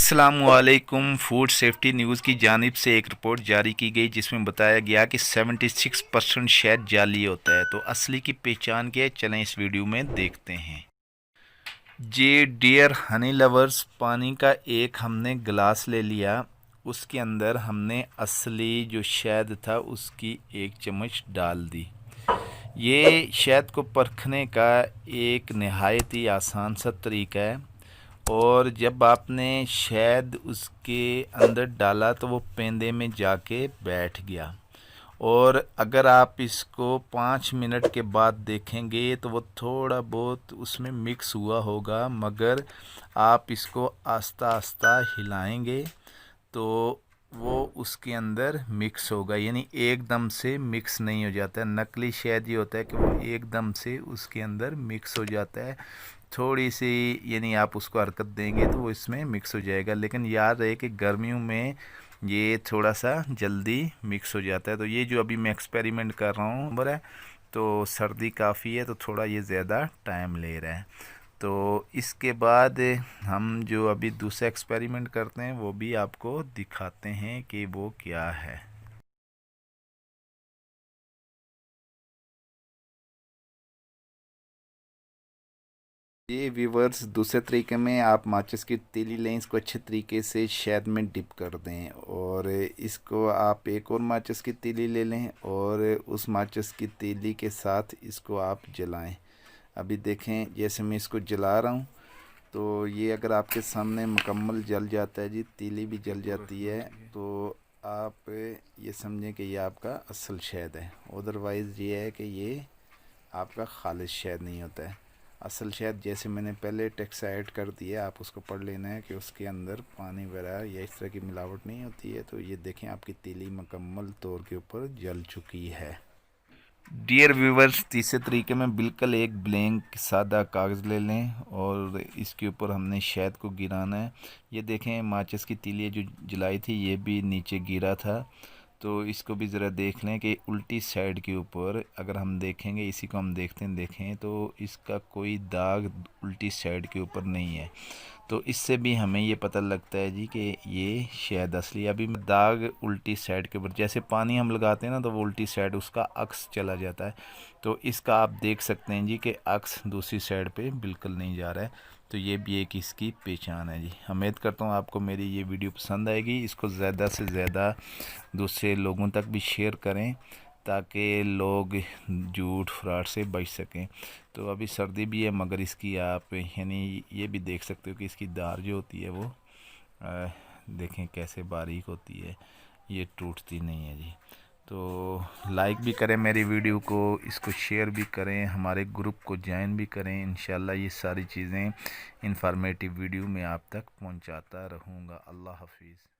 अस्सलामुअलैकुम। Food safety news की जानिब से एक रिपोर्ट जारी की गई जिसमें बताया गया कि 76% शहद जाली होता है। तो असली की पहचान क्या है, चलें इस वीडियो में देखते हैं। जी डियर हनी लवर्स, पानी का एक हमने गिलास ले लिया। उसके अंदर हमने असली जो शहद था उसकी 1 चम्मच डाल दी। ये शहद को परखने का एक नहायत ही आसान सा तरीका है। और जब आपने शहद उसके अंदर डाला तो वो पेंदे में जाके बैठ गया। और अगर आप इसको 5 मिनट के बाद देखेंगे तो वो थोड़ा बहुत उसमें मिक्स हुआ होगा, मगर आप इसको आस्ता आस्ता हिलाएंगे तो वो उसके अंदर मिक्स होगा, यानी एकदम से मिक्स नहीं हो जाता है। नकली शहद ये होता है कि वो एकदम से उसके अंदर मिक्स हो जाता है। थोड़ी सी यानी आप उसको हरकत देंगे तो वो इसमें मिक्स हो जाएगा, लेकिन याद रहे कि गर्मियों में ये थोड़ा सा जल्दी मिक्स हो जाता है। तो ये जो अभी मैं एक्सपेरिमेंट कर रहा हूँ बड़ा, तो सर्दी काफ़ी है तो थोड़ा ये ज़्यादा टाइम ले रहा है। तो इसके बाद हम जो अभी दूसरा एक्सपेरिमेंट करते हैं वो भी आपको दिखाते हैं कि वो क्या है। ये व्यूवर्स, दूसरे तरीके में आप माचिस की तीली लें, इसको अच्छे तरीके से शहद में डिप कर दें और इसको आप एक और माचिस की तीली ले लें और उस माचिस की तीली के साथ इसको आप जलाएं। अभी देखें जैसे मैं इसको जला रहा हूँ तो ये अगर आपके सामने मुकम्मल जल जाता है जी, तीली भी जल जाती है, तो आप ये समझें कि ये आपका असल शहद है। अदरवाइज़ ये है कि ये आपका खालिश शहद नहीं होता है। असल शहद जैसे मैंने पहले टेक्स्ट ऐड कर दिया, आप उसको पढ़ लेना है कि उसके अंदर पानी वगैरह या इस तरह की मिलावट नहीं होती है। तो ये देखें आपकी तीली मुकम्मल तौर के ऊपर जल चुकी है। डियर व्यूवर्स, तीसरे तरीके में बिल्कुल एक ब्लैंक सादा कागज़ ले लें और इसके ऊपर हमने शहद को गिराना है। ये देखें माचिस की तीली जो जलाई थी ये भी नीचे गिरा था। तो इसको भी ज़रा देख लें कि उल्टी साइड के ऊपर अगर हम देखेंगे, इसी को हम देखते हैं देखें तो इसका कोई दाग उल्टी साइड के ऊपर नहीं है। तो इससे भी हमें ये पता लगता है जी कि ये शहद असली। अभी दाग उल्टी साइड के ऊपर, जैसे पानी हम लगाते हैं ना तो वो उल्टी साइड उसका अक्स चला जाता है। तो इसका आप देख सकते हैं जी कि अक्स दूसरी साइड पे बिल्कुल नहीं जा रहा है। तो ये भी एक इसकी पहचान है जी। उम्मीद करता हूँ आपको मेरी ये वीडियो पसंद आएगी। इसको ज़्यादा से ज़्यादा दूसरे लोगों तक भी शेयर करें ताकि लोग झूठ फ्रॉड से बच सकें। तो अभी सर्दी भी है मगर इसकी आप यानी ये भी देख सकते हो कि इसकी धार जो होती है वो देखें कैसे बारीक होती है, ये टूटती नहीं है जी। तो लाइक भी करें मेरी वीडियो को, इसको शेयर भी करें, हमारे ग्रुप को ज्वाइन भी करें। इंशाल्लाह ये सारी चीज़ें इंफॉर्मेटिव वीडियो मैं आप तक पहुंचाता रहूँगा। अल्लाह हाफिज़।